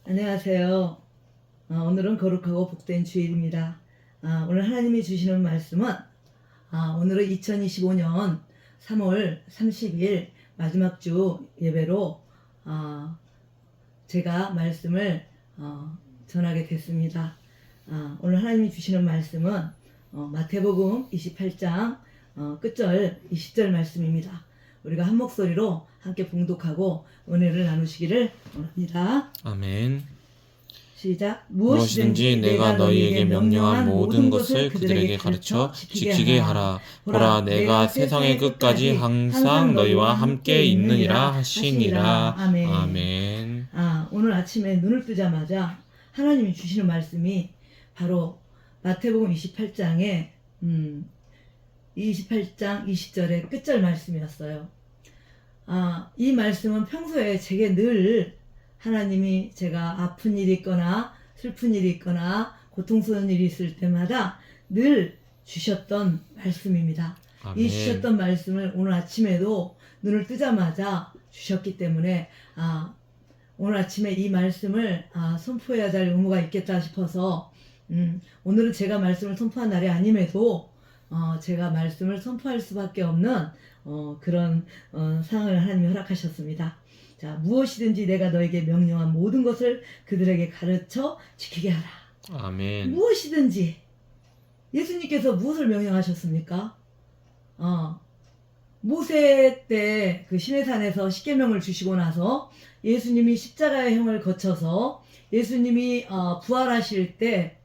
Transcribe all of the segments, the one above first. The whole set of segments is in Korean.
안녕하세요. 오늘은 거룩하고 복된 주일입니다. 오늘 하나님이 주시는 말씀은 오늘은 2025년 3월 30일 마지막 주 예배로 제가 말씀을 전하게 됐습니다. 오늘 하나님이 주시는 말씀은 마태복음 28장 끝절 20절 말씀입니다. 우리가 한 목소리로 함께 봉독하고 은혜를 나누시기를 원합니다. 아멘. 시작. 무엇이든지 내가 너희에게 명령한 모든 것을 그들에게 가르쳐 지키게 하라. 보라, 내가 세상의 끝까지 항상 너희와 함께 있느니라 하시니라. 아멘. 오늘 아침에 눈을 뜨자마자 하나님이 주시는 말씀이 바로 마태복음 28장의 28장 20절의 끝절 말씀이었어요. 이 말씀은 평소에 제게 늘 하나님이 제가 아픈 일이 있거나 슬픈 일이 있거나 고통스러운 일이 있을 때마다 늘 주셨던 말씀입니다. 아멘. 이 주셨던 말씀을 오늘 아침에도 눈을 뜨자마자 주셨기 때문에 오늘 아침에 이 말씀을 선포해야 될 의무가 있겠다 싶어서 오늘은 제가 말씀을 선포한 날이 아님에도 제가 말씀을 선포할 수밖에 없는 그런 상황을 하나님이 허락하셨습니다. 자, 무엇이든지 내가 너에게 명령한 모든 것을 그들에게 가르쳐 지키게 하라. 아멘. 무엇이든지. 예수님께서 무엇을 명령하셨습니까? 모세 때 그 시내산에서 십계명을 주시고 나서 예수님이 십자가의 형을 거쳐서 예수님이 부활하실 때,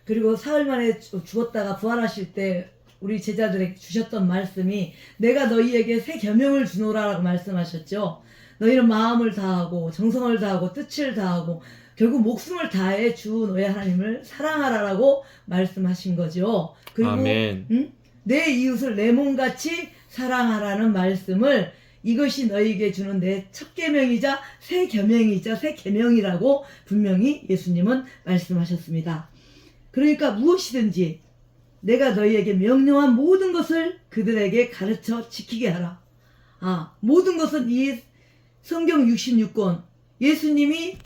그리고 사흘 만에 죽었다가 부활하실 때 우리 제자들에게 주셨던 말씀이 내가 너희에게 새 계명을 주노라라고 말씀하셨죠. 너희는 마음을 다하고 정성을 다하고 뜻을 다하고 결국 목숨을 다해 주 너희 하나님을 사랑하라라고 말씀하신 거죠. 그리고 아멘. 내 이웃을 내 몸같이 사랑하라는 말씀을 이것이 너희에게 주는 내 첫 계명이자 새 계명이자 새 계명이라고 분명히 예수님은 말씀하셨습니다. 그러니까 무엇이든지 내가 너희에게 명령한 모든 것을 그들에게 가르쳐 지키게 하라. 모든 것은 이 성경 66권 예수님이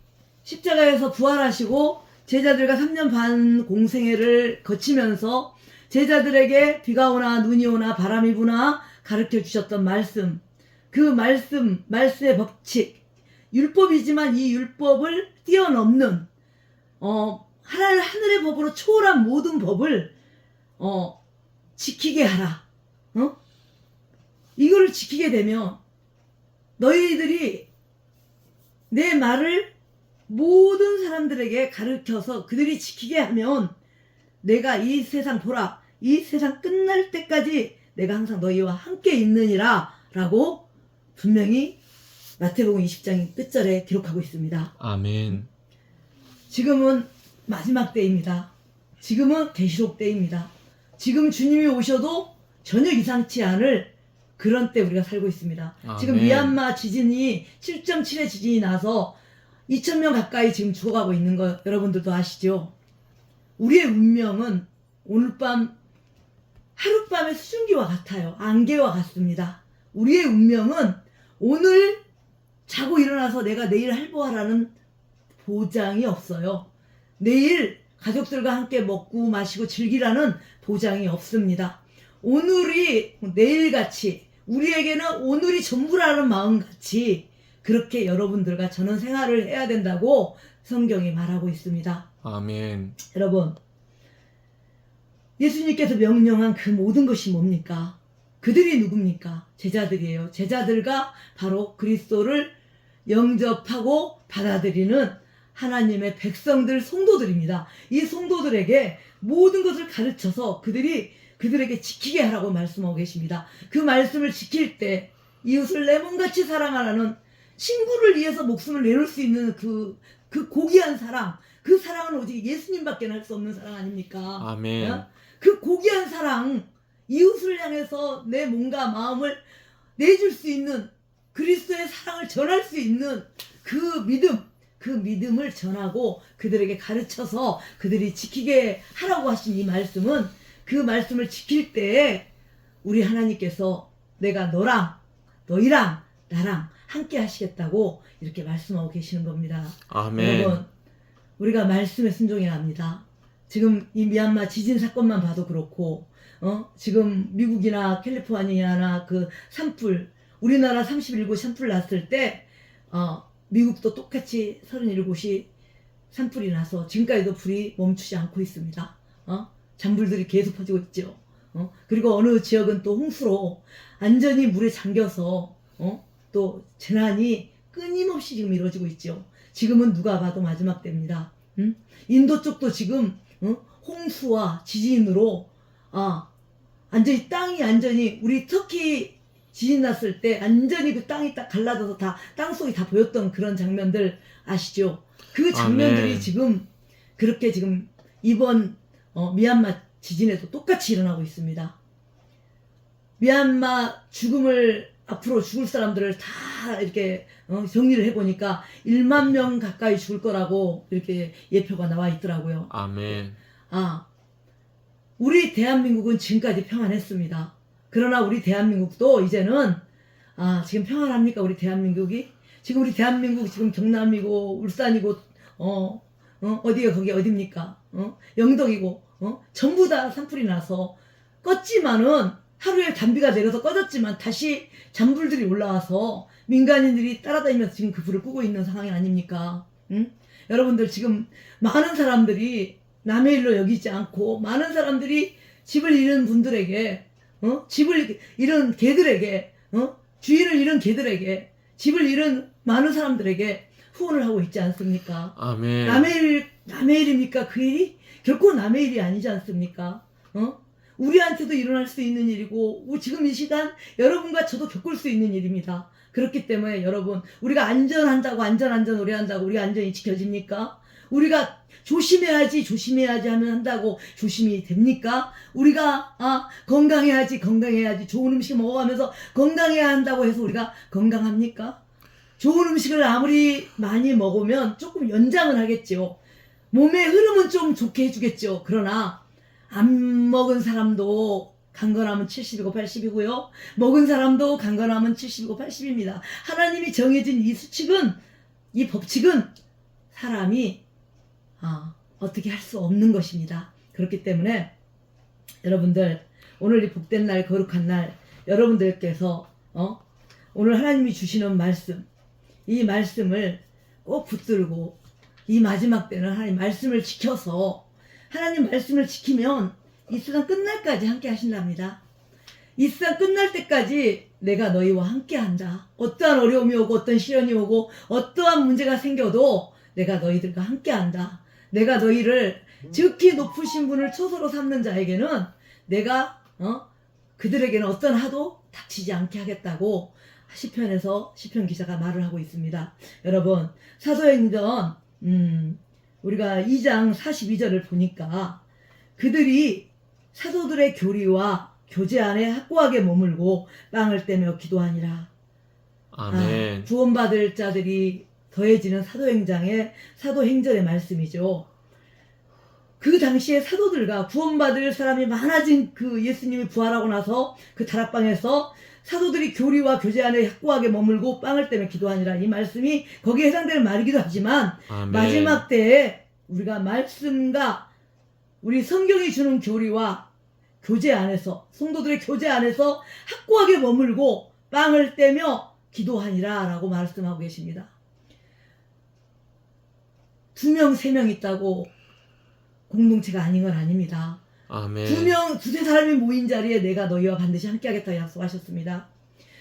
십자가에서 부활하시고 제자들과 3년 반 공생애를 거치면서 제자들에게 비가 오나 눈이 오나 바람이 부나 가르쳐 주셨던 말씀, 그 말씀의 법칙, 율법이지만 이 율법을 뛰어넘는 하늘의 법으로 초월한 모든 법을 지키게 하라. 이거를 지키게 되면 너희들이 내 말을 모든 사람들에게 가르쳐서 그들이 지키게 하면 내가 이 세상 보라, 이 세상 끝날 때까지 내가 항상 너희와 함께 있느니라 라고 분명히 마태복음 20장 끝절에 기록하고 있습니다. 아멘. 지금은 마지막 때입니다. 지금은 계시록 때입니다. 지금 주님이 오셔도 전혀 이상치 않을 그런 때 우리가 살고 있습니다. 아멘. 지금 미얀마 지진이 7.7의 지진이 나서 2,000명 가까이 지금 죽어가고 있는 거 여러분들도 아시죠? 우리의 운명은 오늘 밤 하룻밤의 수증기와 같아요. 안개와 같습니다. 우리의 운명은 오늘 자고 일어나서 내가 내일 할보하라는 보장이 없어요. 내일 가족들과 함께 먹고 마시고 즐기라는 보장이 없습니다. 오늘이 내일같이 우리에게는 오늘이 전부라는 마음같이 그렇게 여러분들과 저는 생활을 해야 된다고 성경이 말하고 있습니다. 아멘. 여러분, 예수님께서 명령한 그 모든 것이 뭡니까? 그들이 누굽니까? 제자들이에요. 제자들과 바로 그리스도를 영접하고 받아들이는 하나님의 백성들, 성도들입니다. 이 성도들에게 모든 것을 가르쳐서 그들에게 지키게 하라고 말씀하고 계십니다. 그 말씀을 지킬 때 이웃을 내 몸같이 사랑하라는, 친구를 위해서 목숨을 내놓을 수 있는 그 고귀한 사랑, 그 사랑은 오직 예수님밖에 할 수 없는 사랑 아닙니까? 아멘. 그 고귀한 사랑, 이웃을 향해서 내 몸과 마음을 내줄 수 있는 그리스도의 사랑을 전할 수 있는 그 믿음을 전하고 그들에게 가르쳐서 그들이 지키게 하라고 하신 이 말씀은, 그 말씀을 지킬 때에 우리 하나님께서 내가 너희랑 나랑 함께 하시겠다고 이렇게 말씀하고 계시는 겁니다. 아멘. 여러분, 우리가 말씀에 순종해야 합니다. 지금 이 미얀마 지진 사건만 봐도 그렇고, 지금 미국이나 캘리포니아나 그 산불, 우리나라 31곳 산불 났을 때, 미국도 똑같이 37곳이 산불이 나서 지금까지도 불이 멈추지 않고 있습니다. 잔불들이 계속 퍼지고 있죠. 그리고 어느 지역은 또 홍수로 완전히 물에 잠겨서, 또 재난이 끊임없이 지금 이루어지고 있죠. 지금은 누가 봐도 마지막 때입니다. 인도 쪽도 지금 홍수와 지진으로 완전히 땅이 완전히 우리 터키 지진 났을 때 완전히 그 땅이 딱 갈라져서 다 땅속이 다 보였던 그런 장면들 아시죠? 그 장면들이 아멘. 지금 그렇게 지금 이번 미얀마 지진에도 똑같이 일어나고 있습니다. 미얀마 죽음을 앞으로 죽을 사람들을 다 이렇게 정리를 해보니까 1만 명 가까이 죽을 거라고 이렇게 예표가 나와 있더라고요. 아멘. 우리 대한민국은 지금까지 평안했습니다. 그러나 우리 대한민국도 이제는 지금 평안합니까? 우리 대한민국이? 지금 우리 대한민국 지금 경남이고 울산이고 어디가 거기 어딥니까? 영덕이고 전부 다 산불이 나서 껐지만은 하루에 단비가 내려서 꺼졌지만 다시 잔불들이 올라와서 민간인들이 따라다니면서 지금 그 불을 끄고 있는 상황이 아닙니까? 여러분들 지금 많은 사람들이 남의 일로 여기지 않고 많은 사람들이 집을 잃은 분들에게 집을 잃은 개들에게 주인을 잃은 개들에게 집을 잃은 많은 사람들에게 후원을 하고 있지 않습니까? 아멘. 남의 일입니까? 그 일이? 결코 남의 일이 아니지 않습니까? 우리한테도 일어날 수 있는 일이고 지금 이 시간 여러분과 저도 겪을 수 있는 일입니다. 그렇기 때문에 여러분 우리가 안전한다고 안전 오래 한다고 우리가 안전이 지켜집니까? 우리가 조심해야지 하면 한다고 조심이 됩니까? 우리가 건강해야지 좋은 음식 먹어가면서 건강해야 한다고 해서 우리가 건강합니까? 좋은 음식을 아무리 많이 먹으면 조금 연장은 하겠죠. 몸의 흐름은 좀 좋게 해주겠죠. 그러나 안 먹은 사람도 강건하면 70이고 80이고요. 먹은 사람도 강건하면 70이고 80입니다. 하나님이 정해진 이 수칙은, 이 법칙은 사람이 어떻게 할 수 없는 것입니다. 그렇기 때문에 여러분들 오늘 이 복된 날 거룩한 날 여러분들께서 오늘 하나님이 주시는 말씀, 이 말씀을 꼭 붙들고 이 마지막 때는 하나님 말씀을 지켜서 하나님 말씀을 지키면 이 세상 끝날까지 함께 하신답니다. 이 세상 끝날 때까지 내가 너희와 함께 한다. 어떠한 어려움이 오고 어떤 시련이 오고 어떠한 문제가 생겨도 내가 너희들과 함께 한다. 내가 너희를 지극히 높으신 분을 초소로 삼는 자에게는 내가 그들에게는 어떤 하도 닥치지 않게 하겠다고 시편에서 시편 기자가 말을 하고 있습니다. 여러분 사도행전 우리가 2장 42절을 보니까 그들이 사도들의 교리와 교제 안에 확고하게 머물고 빵을 떼며 기도하니라. 아멘. 구원받을 자들이 더해지는 사도행전의 말씀이죠. 그 당시에 사도들과 구원받을 사람이 많아진 그 예수님이 부활하고 나서 그 다락방에서 사도들이 교리와 교제 안에 확고하게 머물고 빵을 떼며 기도하니라. 이 말씀이 거기에 해당되는 말이기도 하지만 아멘. 마지막 때에 우리가 말씀과 우리 성경이 주는 교리와 교제 안에서 성도들의 교제 안에서 확고하게 머물고 빵을 떼며 기도하니라 라고 말씀하고 계십니다. 2명, 3명 있다고 공동체가 아닌 건 아닙니다. 아멘. 두세 사람이 모인 자리에 내가 너희와 반드시 함께 하겠다고 약속하셨습니다.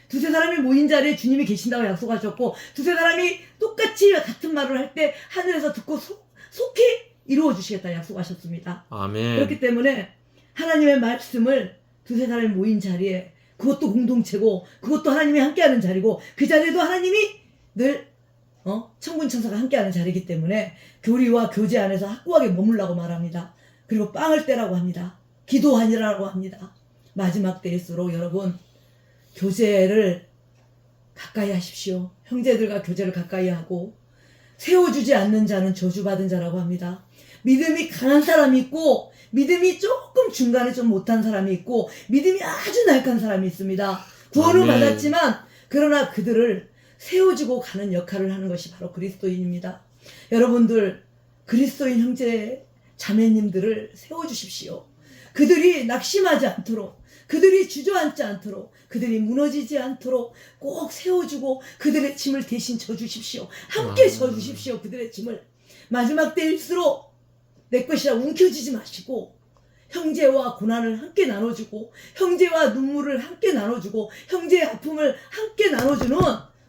두세 사람이 모인 자리에 주님이 계신다고 약속하셨고 두세 사람이 똑같이 같은 말을 할 때 하늘에서 듣고 속히 이루어 주시겠다 약속하셨습니다. 아멘. 그렇기 때문에 하나님의 말씀을 두세 사람이 모인 자리에 그것도 공동체고 그것도 하나님이 함께하는 자리고 그 자리에도 하나님이 늘 천군 천사가 함께하는 자리이기 때문에 교리와 교제 안에서 확고하게 머물라고 말합니다. 그리고 빵을 떼라고 합니다. 기도하니라고 합니다. 마지막 때일수록 여러분 교제를 가까이 하십시오. 형제들과 교제를 가까이 하고 세워주지 않는 자는 저주받은 자라고 합니다. 믿음이 강한 사람이 있고 믿음이 조금 중간에 좀 못한 사람이 있고 믿음이 아주 나약한 사람이 있습니다. 구원을 아멘. 받았지만 그러나 그들을 세워주고 가는 역할을 하는 것이 바로 그리스도인입니다. 여러분들 그리스도인 형제 자매님들을 세워주십시오. 그들이 낙심하지 않도록, 그들이 주저앉지 않도록, 그들이 무너지지 않도록 꼭 세워주고 그들의 짐을 대신 져주십시오. 함께 져주십시오. 그들의 짐을. 마지막 때일수록 내 것이라 움켜쥐지 마시고 형제와 고난을 함께 나눠주고 형제와 눈물을 함께 나눠주고 형제의 아픔을 함께 나눠주는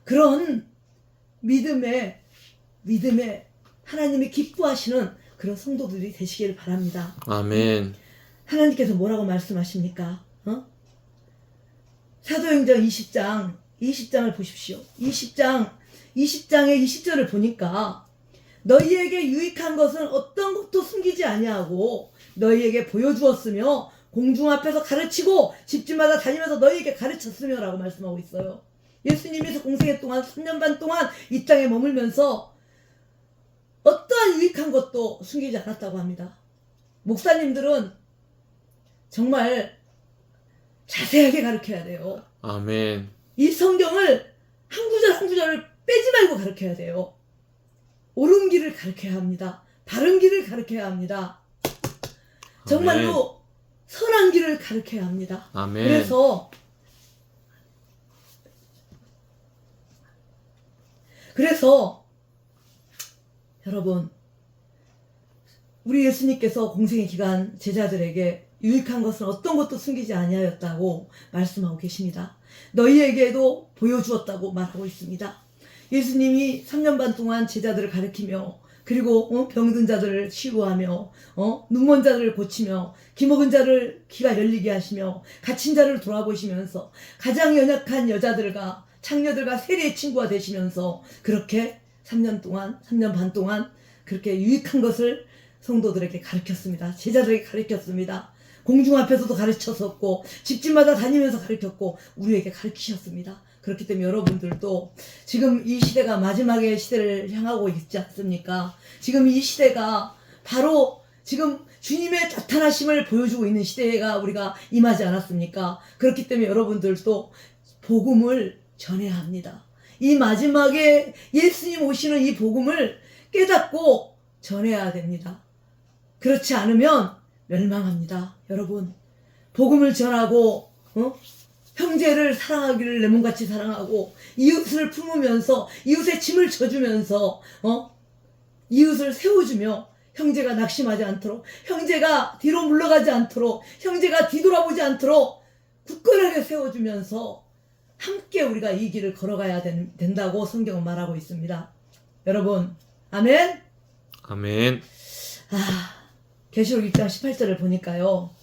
그런 믿음의 하나님이 기뻐하시는 그런 성도들이 되시기를 바랍니다. 아멘. 하나님께서 뭐라고 말씀하십니까? 사도행전 20장을 보십시오. 20장의 20절을 보니까 너희에게 유익한 것은 어떤 것도 숨기지 아니하고 너희에게 보여주었으며 공중 앞에서 가르치고 집집마다 다니면서 너희에게 가르쳤으며 라고 말씀하고 있어요. 예수님이 공생애 동안 3년 반 동안 이 땅에 머물면서 어떠한 유익한 것도 숨기지 않았다고 합니다. 목사님들은 정말 자세하게 가르쳐야 돼요. 아멘. 이 성경을 한 구절 한 구절을 빼지 말고 가르쳐야 돼요. 옳은 길을 가르쳐야 합니다. 바른 길을 가르쳐야 합니다. 정말로 선한 길을 가르쳐야 합니다. 아멘. 그래서 여러분, 우리 예수님께서 공생의 기간 제자들에게 유익한 것은 어떤 것도 숨기지 아니하였다고 말씀하고 계십니다. 너희에게도 보여주었다고 말하고 있습니다. 예수님이 3년 반 동안 제자들을 가르치며 그리고 병든 자들을 치유하며 눈먼 자들을 고치며 기먹은 자를 귀가 열리게 하시며 갇힌 자를 돌아보시면서 가장 연약한 여자들과 창녀들과 세리의 친구가 되시면서 그렇게 3년 반 동안 그렇게 유익한 것을 성도들에게 가르쳤습니다. 제자들에게 가르쳤습니다. 공중 앞에서도 가르쳤었고 집집마다 다니면서 가르쳤고 우리에게 가르치셨습니다. 그렇기 때문에 여러분들도 지금 이 시대가 마지막의 시대를 향하고 있지 않습니까? 지금 이 시대가 바로 지금 주님의 나타나심을 보여주고 있는 시대가 우리가 임하지 않았습니까? 그렇기 때문에 여러분들도 복음을 전해야 합니다. 이 마지막에 예수님 오시는 이 복음을 깨닫고 전해야 됩니다. 그렇지 않으면 멸망합니다. 여러분, 복음을 전하고 형제를 사랑하기를 내 몸같이 사랑하고 이웃을 품으면서 이웃의 짐을 져주면서 이웃을 세워주며 형제가 낙심하지 않도록 형제가 뒤로 물러가지 않도록 형제가 뒤돌아보지 않도록 굳건하게 세워주면서 함께 우리가 이 길을 걸어가야 된다고 성경은 말하고 있습니다. 여러분, 아멘? 아멘. 계시록 1장 18절을 보니까요.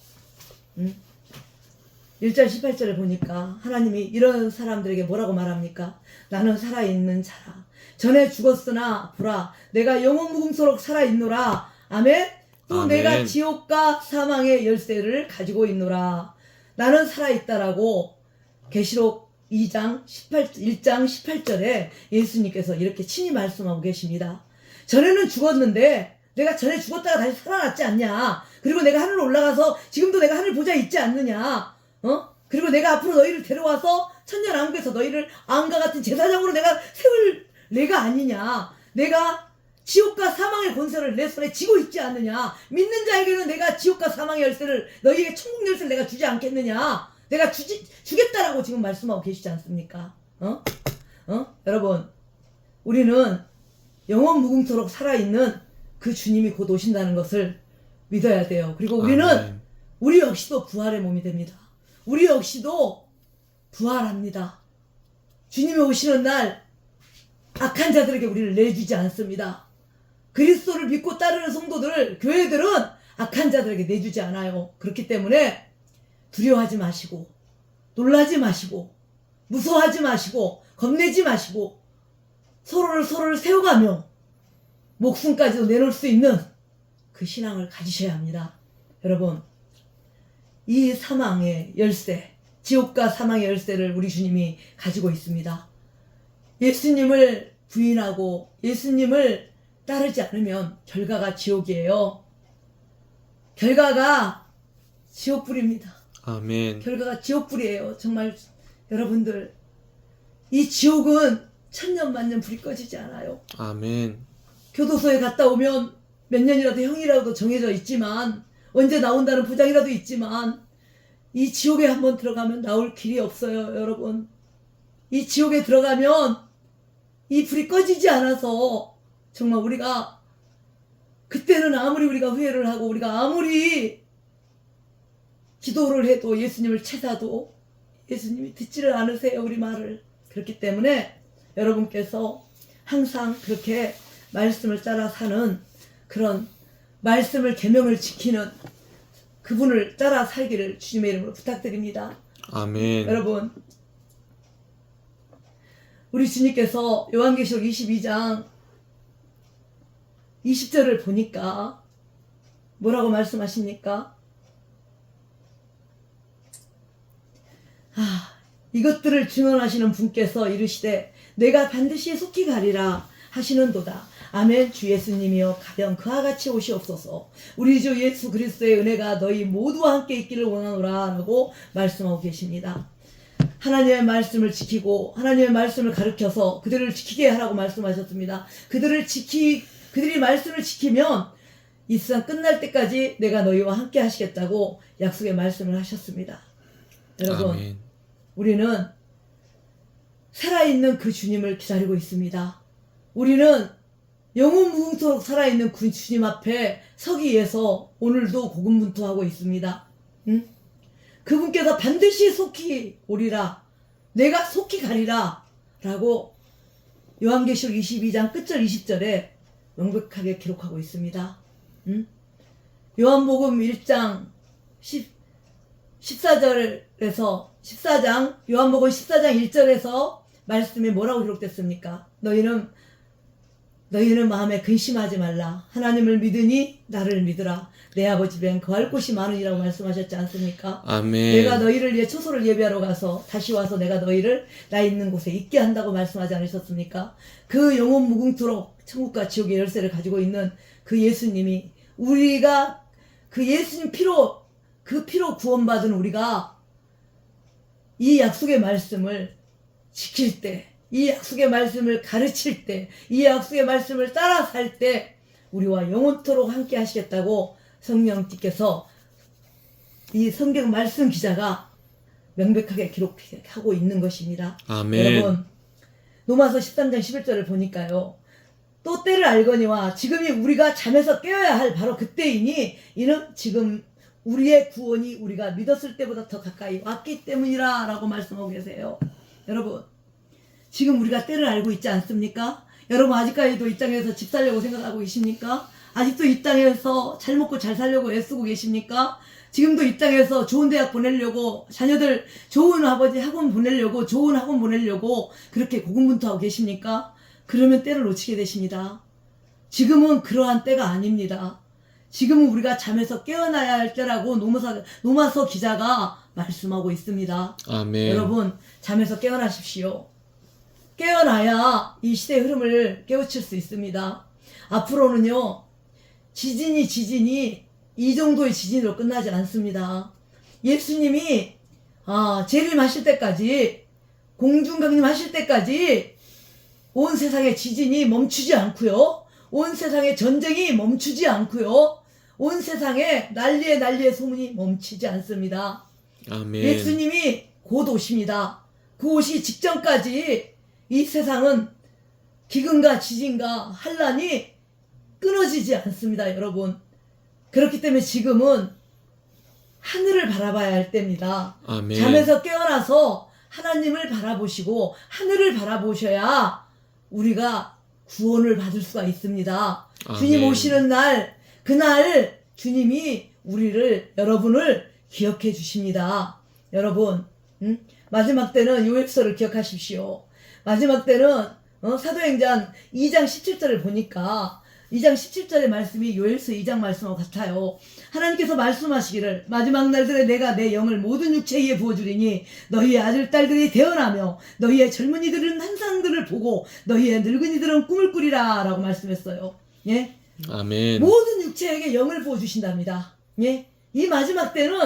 1장 18절을 보니까 하나님이 이런 사람들에게 뭐라고 말합니까? 나는 살아있는 자라. 전에 죽었으나 보라 내가 영원 무궁토록 살아있노라. 아멘? 또 아멘. 내가 지옥과 사망의 열쇠를 가지고 있노라. 나는 살아있다라고 계시록 1장 18절에 예수님께서 이렇게 친히 말씀하고 계십니다. 전에는 죽었는데 내가 전에 죽었다가 다시 살아났지 않냐. 그리고 내가 하늘 올라가서 지금도 내가 하늘 보좌에 있지 않느냐. 그리고 내가 앞으로 너희를 데려와서 천년왕국에서 너희를 왕과 같은 제사장으로 내가 세울 내가 아니냐. 내가 지옥과 사망의 권세를 내 손에 쥐고 있지 않느냐. 믿는 자에게는 내가 지옥과 사망의 열쇠를 너희에게 천국 열쇠를 내가 주지 않겠느냐. 내가 주겠다라고 지금 말씀하고 계시지 않습니까? 여러분, 우리는 영원 무궁토록 살아있는 그 주님이 곧 오신다는 것을 믿어야 돼요. 그리고 우리는 우리 역시도 부활의 몸이 됩니다. 우리 역시도 부활합니다. 주님이 오시는 날 악한 자들에게 우리를 내주지 않습니다. 그리스도를 믿고 따르는 성도들, 교회들은 악한 자들에게 내주지 않아요. 그렇기 때문에 두려워하지 마시고 놀라지 마시고 무서워하지 마시고 겁내지 마시고 서로를 세워가며 목숨까지도 내놓을 수 있는 그 신앙을 가지셔야 합니다. 여러분, 이 사망의 열쇠, 지옥과 사망의 열쇠를 우리 주님이 가지고 있습니다. 예수님을 부인하고 예수님을 따르지 않으면 결과가 지옥이에요. 결과가 지옥불입니다. 아멘. 결과가 지옥불이에요. 정말 여러분들, 이 지옥은 천년 만년 불이 꺼지지 않아요. 아멘. 교도소에 갔다 오면 몇 년이라도 형이라도 정해져 있지만 언제 나온다는 보장이라도 있지만 이 지옥에 한번 들어가면 나올 길이 없어요. 여러분, 이 지옥에 들어가면 이 불이 꺼지지 않아서 정말 우리가 그때는 아무리 우리가 후회를 하고 우리가 아무리 기도를 해도 예수님을 찾아도 예수님이 듣지를 않으세요, 우리 말을. 그렇기 때문에 여러분께서 항상 그렇게 말씀을 따라 사는 그런 말씀을 계명을 지키는 그분을 따라 살기를 주님의 이름으로 부탁드립니다. 아멘. 여러분, 우리 주님께서 요한계시록 22장 20절을 보니까 뭐라고 말씀하십니까? 이것들을 증언하시는 분께서 이르시되 내가 반드시 속히 가리라 하시는도다. 아멘. 주 예수님이여 가령 그와 같이 오시옵소서. 우리 주 예수 그리스도의 은혜가 너희 모두와 함께 있기를 원하노라 라고 말씀하고 계십니다. 하나님의 말씀을 지키고 하나님의 말씀을 가르쳐서 그들을 지키게 하라고 말씀하셨습니다. 그들이 말씀을 지키면 이 세상 끝날 때까지 내가 너희와 함께 하시겠다고 약속의 말씀을 하셨습니다. 여러분, 아멘. 우리는 살아있는 그 주님을 기다리고 있습니다. 우리는 영원 무궁토록 살아있는 그 주님 앞에 서기 위해서 오늘도 고군분투하고 있습니다. 응? 그분께서 반드시 속히 오리라, 내가 속히 가리라 라고 요한계시록 22장 끝절 20절에 명백하게 기록하고 있습니다. 응? 요한복음 1장 14장 요한복음 14장 1절에서 말씀이 뭐라고 기록됐습니까? 너희는 마음에 근심하지 말라. 하나님을 믿으니 나를 믿으라. 내 아버지 집엔 거할 곳이 많으니라고 말씀하셨지 않습니까? 아멘. 내가 너희를 위해 초소를 예비하러 가서 다시 와서 내가 너희를 나 있는 곳에 있게 한다고 말씀하지 않으셨습니까? 그 영원 무궁토록 천국과 지옥의 열쇠를 가지고 있는 그 예수님이, 우리가 그 예수님 피로 구원받은 우리가 이 약속의 말씀을 지킬 때, 이 약속의 말씀을 가르칠 때, 이 약속의 말씀을 따라 살 때 우리와 영원토록 함께 하시겠다고 성령님께서 이 성경 말씀 기자가 명백하게 기록하고 있는 것입니다. 아멘. 여러분, 로마서 13장 11절을 보니까요, 또 때를 알거니와 지금이 우리가 잠에서 깨어야 할 바로 그때이니 이는 지금 우리의 구원이 우리가 믿었을 때보다 더 가까이 왔기 때문이라 라고 말씀하고 계세요. 여러분, 지금 우리가 때를 알고 있지 않습니까? 여러분, 아직까지도 이 땅에서 집 살려고 생각하고 계십니까? 아직도 이 땅에서 잘 먹고 잘 살려고 애쓰고 계십니까? 지금도 이 땅에서 좋은 대학 보내려고, 자녀들 좋은 아버지 학원 보내려고, 좋은 학원 보내려고 그렇게 고군분투하고 계십니까? 그러면 때를 놓치게 되십니다. 지금은 그러한 때가 아닙니다. 지금은 우리가 잠에서 깨어나야 할 때라고 노마서 기자가 말씀하고 있습니다. 아멘. 여러분, 잠에서 깨어나십시오. 깨어나야 이 시대의 흐름을 깨우칠 수 있습니다. 앞으로는요, 지진이 이 정도의 지진으로 끝나지 않습니다. 예수님이 재림하실 때까지, 공중강림하실 때까지 온 세상의 지진이 멈추지 않고요, 온 세상의 전쟁이 멈추지 않고요, 온 세상의 난리의 소문이 멈추지 않습니다. 아멘. 예수님이 곧 오십니다. 그 오시기 직전까지 이 세상은 기근과 지진과 환란이 끊어지지 않습니다, 여러분. 그렇기 때문에 지금은 하늘을 바라봐야 할 때입니다. 아멘. 잠에서 깨어나서 하나님을 바라보시고 하늘을 바라보셔야 우리가 구원을 받을 수가 있습니다. 아멘. 주님 오시는 날, 그날 주님이 여러분을 기억해 주십니다. 여러분, 마지막 때는 요엘서를 기억하십시오. 마지막 때는 사도행전 2장 17절을 보니까 2장 17절의 말씀이 요엘서 2장 말씀하고 같아요. 하나님께서 말씀하시기를 마지막 날들에 내가 내 영을 모든 육체 위에 부어주리니 너희의 아들 딸들이 태어나며 너희의 젊은이들은 환상들을 보고 너희의 늙은이들은 꿈을 꾸리라 라고 말씀했어요. 예? 아멘. 모든 육체에게 영을 부어주신답니다. 예? 이 마지막 때는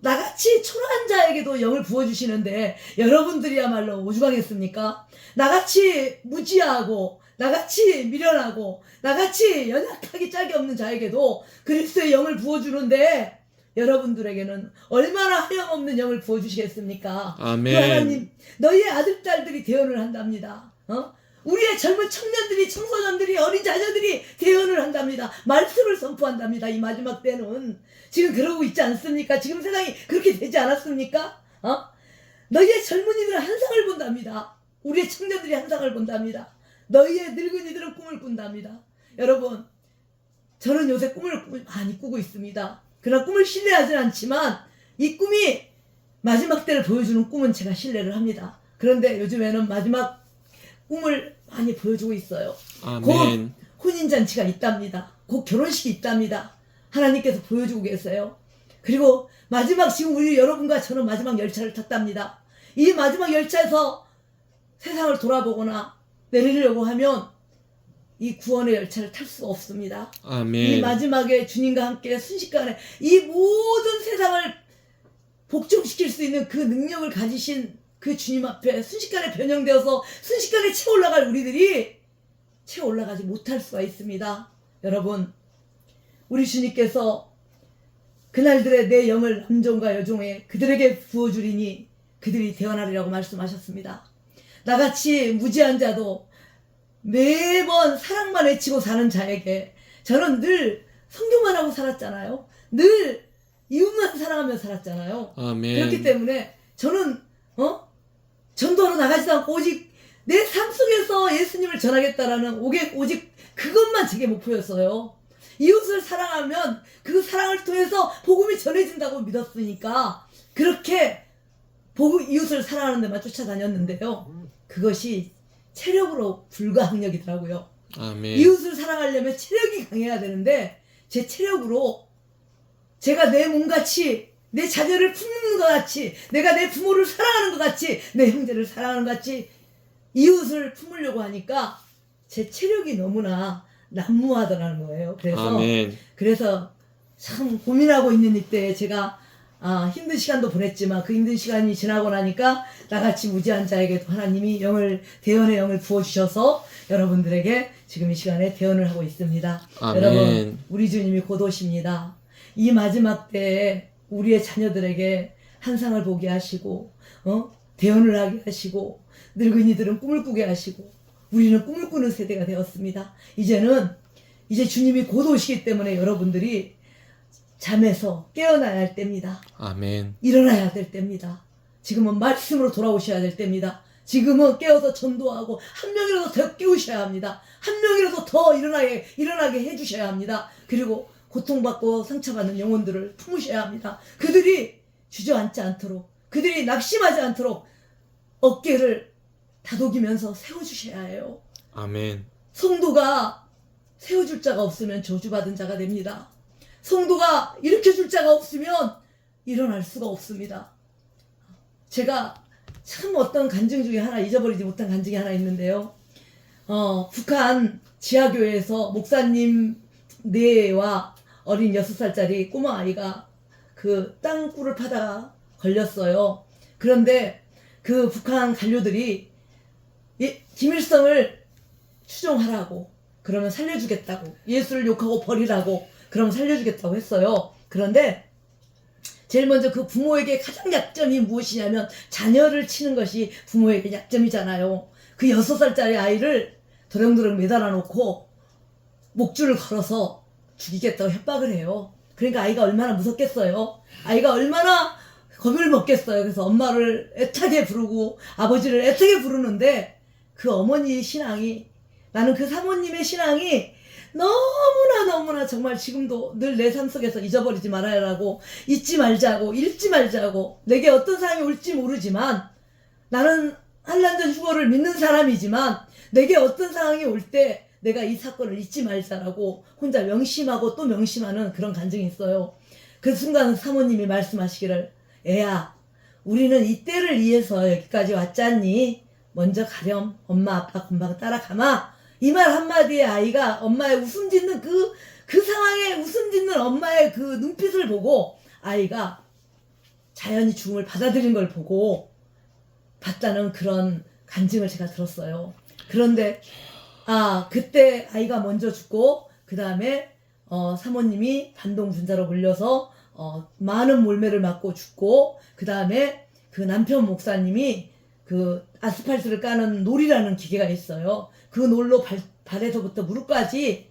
나같이 초라한 자에게도 영을 부어주시는데 여러분들이야말로 오죽하겠습니까? 나같이 무지하고 나같이 미련하고 나같이 연약하기 짝이 없는 자에게도 그리스도의 영을 부어주는데 여러분들에게는 얼마나 하염없는 영을 부어주시겠습니까? 아멘. 그 하나님 너희의 아들 딸들이 대언을 한답니다. 우리의 젊은 청년들이 청소년들이 어린 자녀들이 대언을 한답니다. 말씀을 선포한답니다. 이 마지막 때는 지금 그러고 있지 않습니까? 지금 세상이 그렇게 되지 않았습니까? 너희의 젊은이들은 환상을 본답니다. 우리의 청년들이 환상을 본답니다. 너희의 늙은이들은 꿈을 꾼답니다. 여러분, 저는 요새 꿈을 많이 꾸고 있습니다. 그러나 꿈을 신뢰하진 않지만 이 꿈이 마지막 때를 보여주는 꿈은 제가 신뢰를 합니다. 그런데 요즘에는 마지막 꿈을 많이 보여주고 있어요. 아멘. 곧 혼인잔치가 있답니다. 곧 결혼식이 있답니다. 하나님께서 보여주고 계세요. 그리고 마지막 지금 우리 여러분과 저는 마지막 열차를 탔답니다. 이 마지막 열차에서 세상을 돌아보거나 내리려고 하면 이 구원의 열차를 탈 수가 없습니다. 아멘. 이 마지막에 주님과 함께 순식간에 이 모든 세상을 복종시킬 수 있는 그 능력을 가지신 그 주님 앞에 순식간에 변형되어서 순식간에 채 올라갈 우리들이 채 올라가지 못할 수가 있습니다. 여러분, 우리 주님께서 그날들의 내 영을 남종과 여종에 그들에게 부어주리니 그들이 대언하리라고 말씀하셨습니다. 나같이 무지한 자도 매번 사랑만 외치고 사는 자에게 저는 늘 성경만 하고 살았잖아요. 늘 이웃만 사랑하며 살았잖아요. 아멘. 그렇기 때문에 저는 전도하러 나가지도 않고 오직 내 삶 속에서 예수님을 전하겠다라는 오직 그것만 제게 목표였어요. 이웃을 사랑하면 그 사랑을 통해서 복음이 전해진다고 믿었으니까 그렇게 이웃을 사랑하는 데만 쫓아다녔는데요. 그것이 체력으로 불가항력이더라고요. 아멘. 이웃을 사랑하려면 체력이 강해야 되는데 제 체력으로 제가 내 몸같이 내 자녀를 품는 것 같이 내가 내 부모를 사랑하는 것 같이 내 형제를 사랑하는 것 같이 이웃을 품으려고 하니까 제 체력이 너무나 난무하더라는 거예요. 그래서 참 고민하고 있는 이때 제가 힘든 시간도 보냈지만 그 힘든 시간이 지나고 나니까 나같이 무지한 자에게도 하나님이 대언의 영을 부어주셔서 여러분들에게 지금 이 시간에 대언을 하고 있습니다. 아멘. 여러분, 우리 주님이 곧 오십니다. 이 마지막 때에 우리의 자녀들에게 환상을 보게 하시고 대언을 하게 하시고 늙은이들은 꿈을 꾸게 하시고 우리는 꿈을 꾸는 세대가 되었습니다. 이제 주님이 곧 오시기 때문에 여러분들이 잠에서 깨어나야 할 때입니다. 아멘. 일어나야 될 때입니다. 지금은 말씀으로 돌아오셔야 될 때입니다. 지금은 깨어서 전도하고 한 명이라도 더 깨우셔야 합니다. 한 명이라도 더 일어나게 해주셔야 합니다. 그리고 고통받고 상처받는 영혼들을 품으셔야 합니다. 그들이 주저앉지 않도록 그들이 낙심하지 않도록 어깨를 다독이면서 세워주셔야 해요. 아멘. 성도가 세워줄 자가 없으면 저주받은 자가 됩니다. 성도가 일으켜줄 자가 없으면 일어날 수가 없습니다. 제가 참 어떤 간증 중에 하나 잊어버리지 못한 간증이 하나 있는데요. 북한 지하교회에서 목사님 4와 어린 6살짜리 꼬마 아이가 그 땅굴을 파다가 걸렸어요. 그런데 그 북한 관료들이 김일성을 추종하라고 그러면 살려주겠다고 예수를 욕하고 버리라고 그럼 살려주겠다고 했어요. 그런데 제일 먼저 그 부모에게 가장 약점이 무엇이냐면 자녀를 치는 것이 부모에게 약점이잖아요. 그 6살짜리 아이를 도령도령 매달아 놓고 목줄을 걸어서 죽이겠다고 협박을 해요. 그러니까 아이가 얼마나 무섭겠어요. 아이가 얼마나 겁을 먹겠어요. 그래서 엄마를 애타게 부르고 아버지를 애타게 부르는데 그 어머니의 신앙이 나는 그 사모님의 신앙이 너무나 정말 지금도 늘 내 삶 속에서 잊어버리지 말아야라고 잊지 말자고 잃지 말자고 내게 어떤 상황이 올지 모르지만 나는 한란전 휴거를 믿는 사람이지만 내게 어떤 상황이 올 때 내가 이 사건을 잊지 말자라고 혼자 명심하고 또 명심하는 그런 간증이 있어요. 그 순간 사모님이 말씀하시기를 애야 우리는 이 때를 위해서 여기까지 왔잖니 먼저 가렴 엄마 아빠 금방 따라가마 이 말 한마디에 아이가 엄마의 웃음 짓는 그 상황에 웃음 짓는 엄마의 그 눈빛을 보고 아이가 자연히 죽음을 받아들인 걸 보고 봤다는 그런 간증을 제가 들었어요. 그런데 그때 아이가 먼저 죽고 그 다음에 사모님이 반동분자로 몰려서 많은 몰매를 맞고 죽고 그 다음에 그 남편 목사님이 그 아스팔트를 까는 놀이라는 기계가 있어요. 그 놀로 발에서부터 무릎까지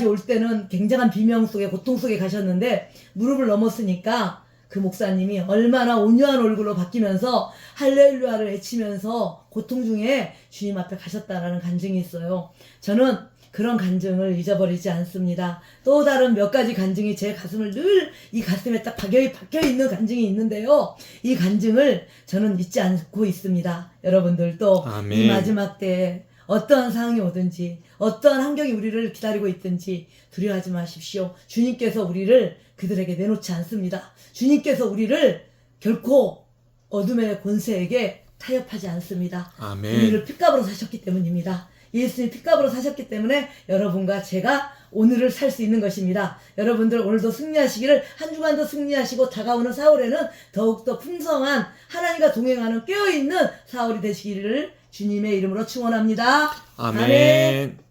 올 때는 굉장한 비명 속에 고통 속에 가셨는데 무릎을 넘었으니까 그 목사님이 얼마나 온유한 얼굴로 바뀌면서 할렐루야를 외치면서 고통 중에 주님 앞에 가셨다라는 간증이 있어요. 저는 그런 간증을 잊어버리지 않습니다. 또 다른 몇 가지 간증이 제 가슴을 늘 이 가슴에 딱 박혀 있는 간증이 있는데요. 이 간증을 저는 잊지 않고 있습니다. 여러분들도 아멘. 이 마지막 때에 어떠한 상황이 오든지 어떠한 환경이 우리를 기다리고 있든지 두려워하지 마십시오. 주님께서 우리를 그들에게 내놓지 않습니다. 주님께서 우리를 결코 어둠의 권세에게 타협하지 않습니다. 아멘. 우리를 핏값으로 사셨기 때문입니다. 예수님 핏값으로 사셨기 때문에 여러분과 제가 오늘을 살 수 있는 것입니다. 여러분들 오늘도 승리하시기를, 한 주간도 승리하시고 다가오는 4월에는 더욱더 풍성한 하나님과 동행하는 깨어있는 4월이 되시기를 주님의 이름으로 축원합니다. 아멘.